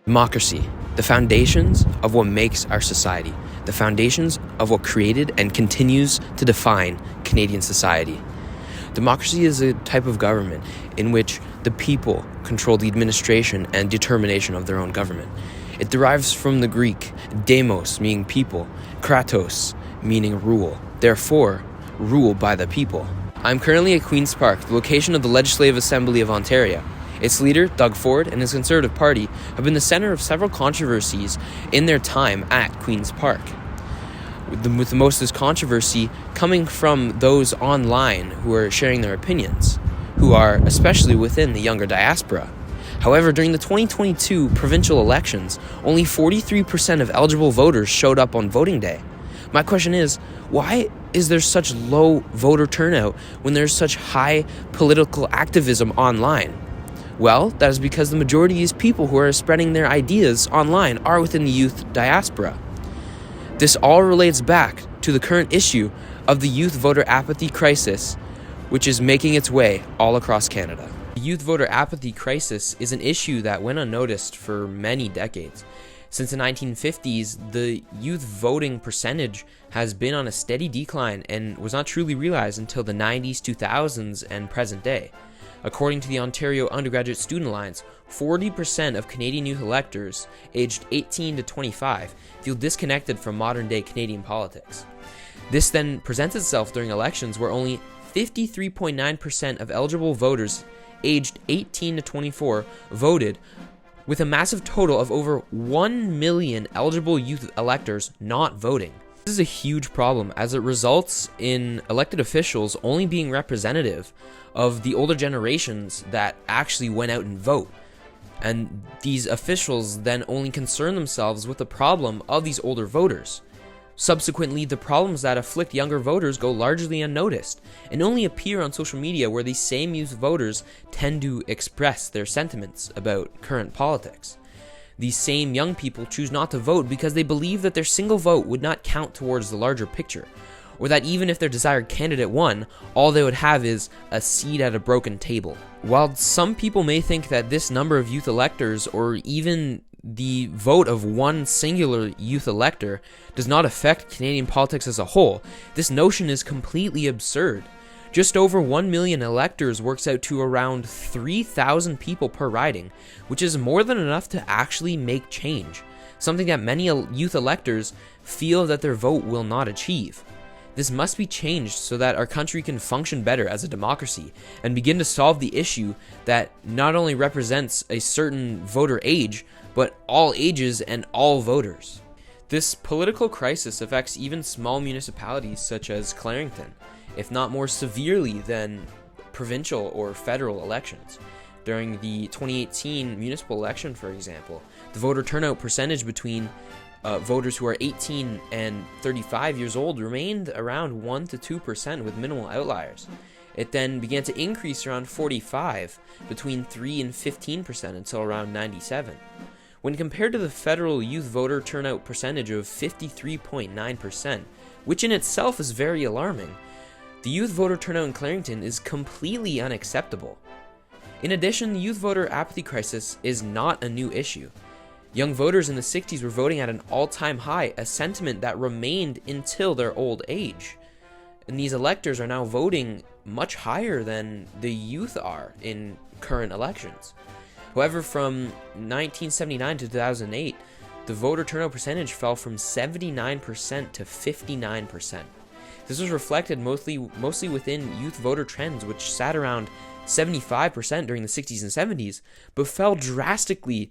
Democracy, the foundations of what makes our society, the foundations of what created and continues to define Canadian society. Democracy is a type of government in which the people control the administration and determination of their own government. It derives from the Greek demos, meaning people, kratos, meaning rule, therefore, rule by the people. I'm currently at Queen's Park, the location of the Legislative Assembly of Ontario. Its leader, Doug Ford, and his Conservative Party have been the center of several controversies in their time at Queen's Park, with the most of this controversy coming from those online who are sharing their opinions, who are especially within the younger diaspora. However, during the 2022 provincial elections, only 43% of eligible voters showed up on voting day. My question is, why is there such low voter turnout when there's such high political activism online? Well, that is because the majority of these people who are spreading their ideas online are within the youth diaspora. This all relates back to the current issue of the youth voter apathy crisis, which is making its way all across Canada. The youth voter apathy crisis is an issue that went unnoticed for many decades. Since the 1950s, the youth voting percentage has been on a steady decline and was not truly realized until the 90s, 2000s, and present day. According to the Ontario Undergraduate Student Alliance, 40% of Canadian youth electors aged 18 to 25 feel disconnected from modern-day Canadian politics. This then presents itself during elections where only 53.9% of eligible voters aged 18 to 24 voted, with a massive total of over 1 million eligible youth electors not voting. This is a huge problem as it results in elected officials only being representative of the older generations that actually went out and vote. And these officials then only concern themselves with the problem of these older voters. Subsequently, the problems that afflict younger voters go largely unnoticed and only appear on social media where these same youth voters tend to express their sentiments about current politics. These same young people choose not to vote because they believe that their single vote would not count towards the larger picture, or that even if their desired candidate won, all they would have is a seat at a broken table. While some people may think that this number of youth electors, or even the vote of one singular youth elector, does not affect Canadian politics as a whole, this notion is completely absurd. Just over 1 million electors works out to around 3,000 people per riding, which is more than enough to actually make change, something that many youth electors feel that their vote will not achieve. This must be changed so that our country can function better as a democracy and begin to solve the issue that not only represents a certain voter age, but all ages and all voters. This political crisis affects even small municipalities such as Clarington, if not more severely than provincial or federal elections. During the 2018 municipal election, for example, the voter turnout percentage between voters who are 18 and 35 years old remained around 1 to 2% with minimal outliers. It then began to increase around 45, between 3 and 15% until around 97. When compared to the federal youth voter turnout percentage of 53.9%, which in itself is very alarming, the youth voter turnout in Clarington is completely unacceptable. In addition, the youth voter apathy crisis is not a new issue. Young voters in the 60s were voting at an all-time high, a sentiment that remained until their old age. And these electors are now voting much higher than the youth are in current elections. However, from 1979 to 2008, the voter turnout percentage fell from 79% to 59%. This was reflected mostly within youth voter trends, which sat around 75% during the 60s and 70s, but fell drastically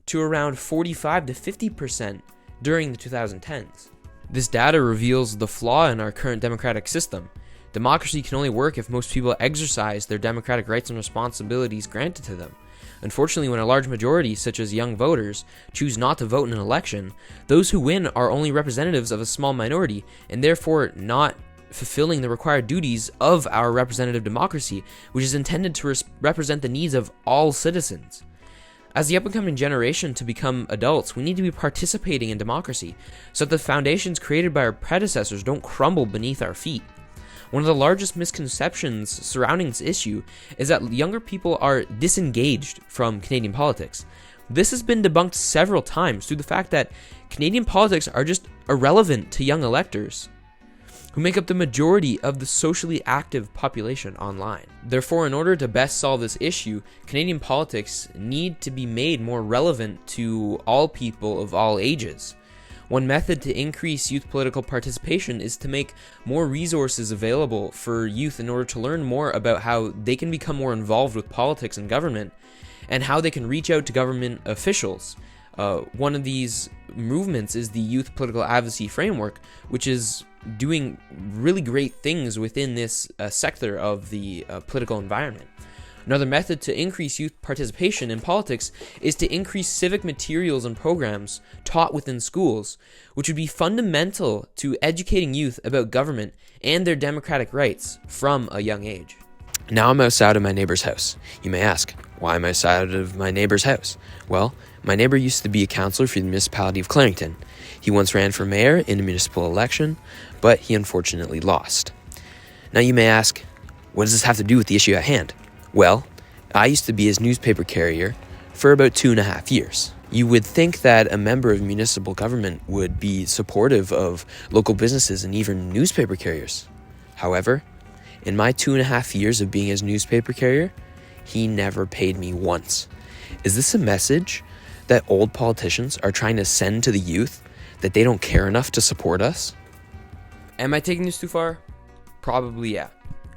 to around 45 to 50% during the 2010s. This data reveals the flaw in our current democratic system. Democracy can only work if most people exercise their democratic rights and responsibilities granted to them. Unfortunately, when a large majority, such as young voters, choose not to vote in an election, those who win are only representatives of a small minority, and therefore not fulfilling the required duties of our representative democracy, which is intended to represent the needs of all citizens. As the up-and-coming generation to become adults, we need to be participating in democracy so that the foundations created by our predecessors don't crumble beneath our feet. One of the largest misconceptions surrounding this issue is that younger people are disengaged from Canadian politics. This has been debunked several times through the fact that Canadian politics are just irrelevant to young electors, who make up the majority of the socially active population online. Therefore, in order to best solve this issue, Canadian politics need to be made more relevant to all people of all ages. One method to increase youth political participation is to make more resources available for youth in order to learn more about how they can become more involved with politics and government, and how they can reach out to government officials. One of these movements is the Youth Political Advocacy Framework, which is doing really great things within this sector of the political environment. Another method to increase youth participation in politics is to increase civic materials and programs taught within schools, which would be fundamental to educating youth about government and their democratic rights from a young age. Now I'm outside of my neighbor's house. You may ask, why am I outside of my neighbor's house? Well, my neighbor used to be a councillor for the municipality of Clarington. He once ran for mayor in a municipal election, but he unfortunately lost. Now you may ask, what does this have to do with the issue at hand? Well, I used to be his newspaper carrier for about 2.5 years. You would think that a member of municipal government would be supportive of local businesses and even newspaper carriers. However, in my 2.5 years of being his newspaper carrier, he never paid me once. Is this a message that old politicians are trying to send to the youth, that they don't care enough to support us? Am I taking this too far? Probably, yeah.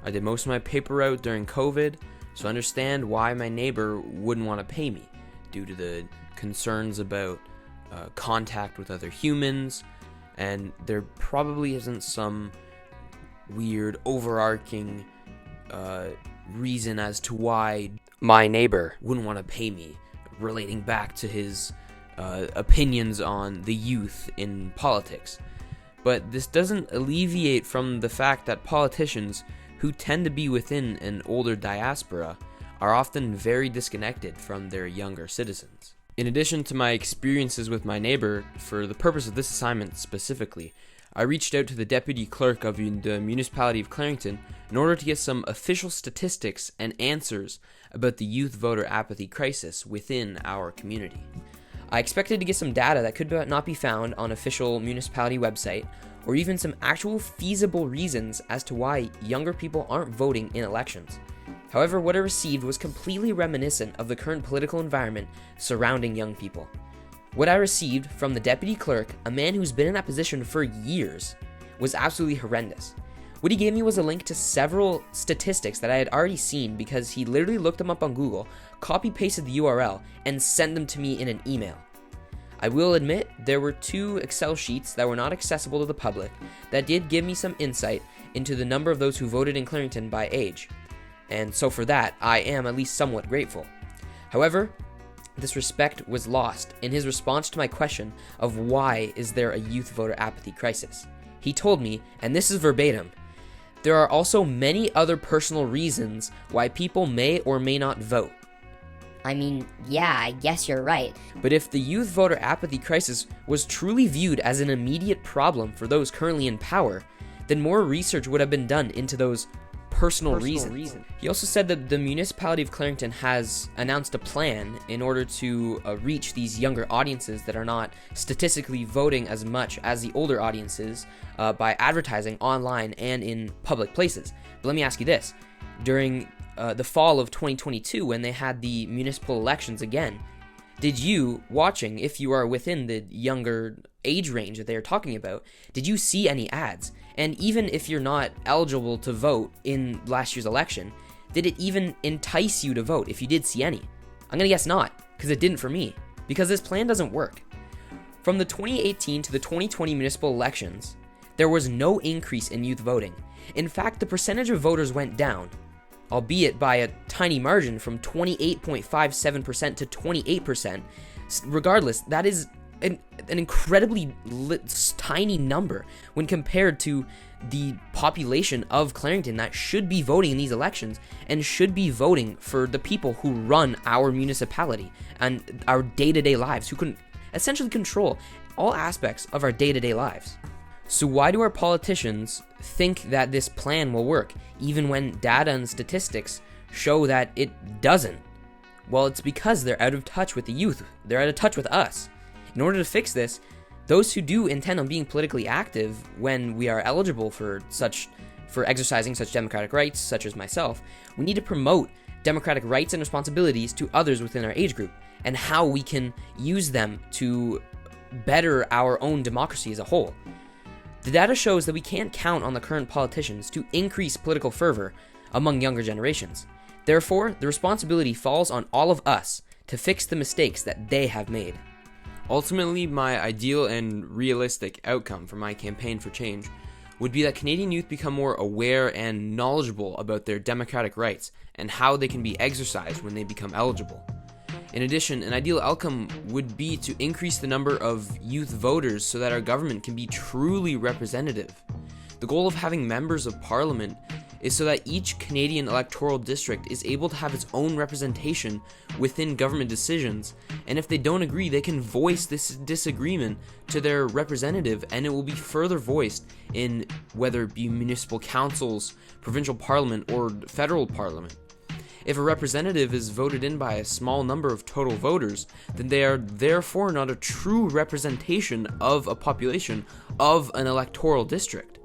I did most of my paper route during COVID, so I understand why my neighbor wouldn't want to pay me due to the concerns about contact with other humans, and there probably isn't some weird overarching reason as to why my neighbor wouldn't want to pay me, relating back to his opinions on the youth in politics. But this doesn't alleviate from the fact that politicians who tend to be within an older diaspora are often very disconnected from their younger citizens. In addition to my experiences with my neighbor, for the purpose of this assignment specifically, I reached out to the deputy clerk of the municipality of Clarington in order to get some official statistics and answers about the youth voter apathy crisis within our community. I expected to get some data that could not be found on official municipality website, or even some actual feasible reasons as to why younger people aren't voting in elections. However, what I received was completely reminiscent of the current political environment surrounding young people. What I received from the deputy clerk, a man who's been in that position for years, was absolutely horrendous. What he gave me was a link to several statistics that I had already seen because he literally looked them up on Google, copy-pasted the URL, and sent them to me in an email. I will admit, there were 2 Excel sheets that were not accessible to the public that did give me some insight into the number of those who voted in Clarington by age, and so for that, I am at least somewhat grateful. However, this respect was lost in his response to my question of why is there a youth voter apathy crisis. He told me, and this is verbatim, "There are also many other personal reasons why people may or may not vote." I mean, yeah, I guess you're right. But if the youth voter apathy crisis was truly viewed as an immediate problem for those currently in power, then more research would have been done into those personal reasons. He also said that the municipality of Clarington has announced a plan in order to reach these younger audiences that are not statistically voting as much as the older audiences by advertising online and in public places. But let me ask you this. During the fall of 2022, when they had the municipal elections again, did you, watching, if you are within the younger age range that they are talking about, did you see any ads? And even if you're not eligible to vote in last year's election, did it even entice you to vote if you did see any? I'm gonna guess not, because it didn't for me, because this plan doesn't work. From the 2018 to the 2020 municipal elections, there was no increase in youth voting. In fact, the percentage of voters went down, albeit by a tiny margin from 28.57% to 28%. Regardless, that is an incredibly tiny number when compared to the population of Clarington that should be voting in these elections and should be voting for the people who run our municipality and our day-to-day lives, who can essentially control all aspects of our day-to-day lives. So why do our politicians think that this plan will work, even when data and statistics show that it doesn't? Well, it's because they're out of touch with the youth. They're out of touch with us. In order to fix this, those who do intend on being politically active when we are eligible for exercising such democratic rights, such as myself, we need to promote democratic rights and responsibilities to others within our age group, and how we can use them to better our own democracy as a whole. The data shows that we can't count on the current politicians to increase political fervor among younger generations. Therefore, the responsibility falls on all of us to fix the mistakes that they have made. Ultimately, my ideal and realistic outcome for my campaign for change would be that Canadian youth become more aware and knowledgeable about their democratic rights and how they can be exercised when they become eligible. In addition, an ideal outcome would be to increase the number of youth voters so that our government can be truly representative. The goal of having members of parliament is so that each Canadian electoral district is able to have its own representation within government decisions, and if they don't agree, they can voice this disagreement to their representative, and it will be further voiced in whether it be municipal councils, provincial parliament, or federal parliament. If a representative is voted in by a small number of total voters, then they are therefore not a true representation of a population of an electoral district.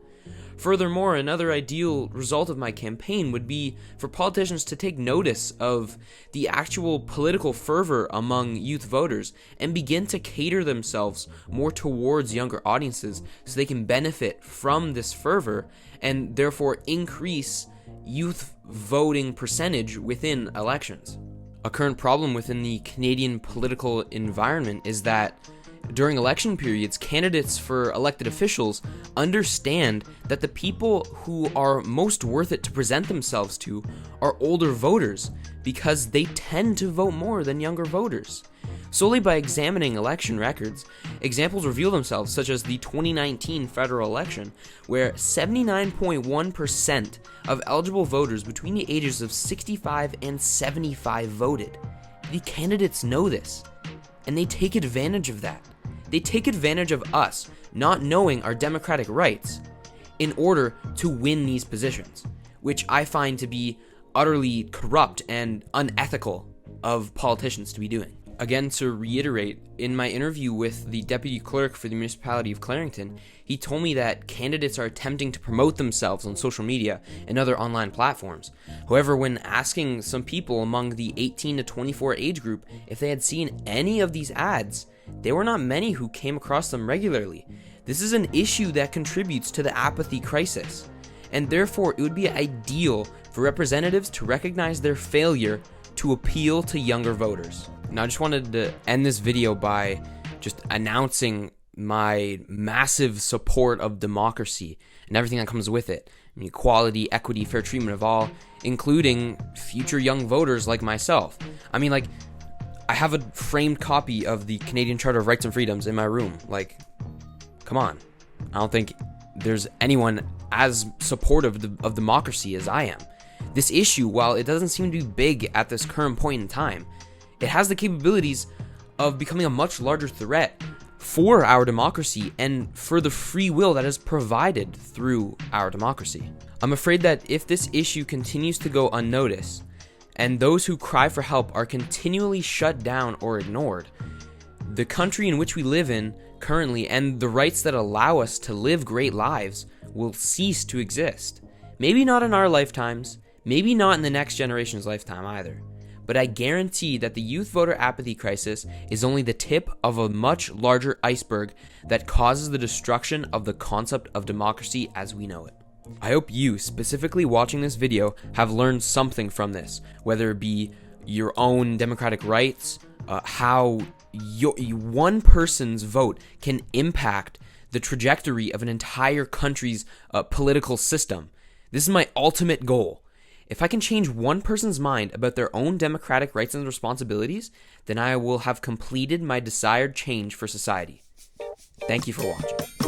Furthermore, another ideal result of my campaign would be for politicians to take notice of the actual political fervor among youth voters and begin to cater themselves more towards younger audiences so they can benefit from this fervor and therefore increase youth voting percentage within elections. A current problem within the Canadian political environment is that during election periods, candidates for elected officials understand that the people who are most worth it to present themselves to are older voters because they tend to vote more than younger voters. Solely by examining election records, examples reveal themselves, such as the 2019 federal election, where 79.1% of eligible voters between the ages of 65 and 75 voted. The candidates know this, and they take advantage of that. They take advantage of us not knowing our democratic rights in order to win these positions, which I find to be utterly corrupt and unethical of politicians to be doing. Again, to reiterate, in my interview with the deputy clerk for the municipality of Clarington, he told me that candidates are attempting to promote themselves on social media and other online platforms. However, when asking some people among the 18 to 24 age group if they had seen any of these ads, there were not many who came across them regularly. This is an issue that contributes to the apathy crisis, and therefore it would be ideal for representatives to recognize their failure to appeal to younger voters. Now, I just wanted to end this video by just announcing my massive support of democracy and everything that comes with it. I mean, equality, equity, fair treatment of all, including future young voters like myself. I mean, I have a framed copy of the Canadian Charter of Rights and Freedoms in my room. Come on. I don't think there's anyone as supportive of democracy as I am. This issue, while it doesn't seem to be big at this current point in time, it has the capabilities of becoming a much larger threat for our democracy and for the free will that is provided through our democracy. I'm afraid that if this issue continues to go unnoticed, and those who cry for help are continually shut down or ignored, the country in which we live in currently and the rights that allow us to live great lives will cease to exist. Maybe not in our lifetimes, maybe not in the next generation's lifetime either. But I guarantee that the youth voter apathy crisis is only the tip of a much larger iceberg that causes the destruction of the concept of democracy as we know it. I hope you, specifically watching this video, have learned something from this, whether it be your own democratic rights, how one person's vote can impact the trajectory of an entire country's political system. This is my ultimate goal. If I can change one person's mind about their own democratic rights and responsibilities, then I will have completed my desired change for society. Thank you for watching.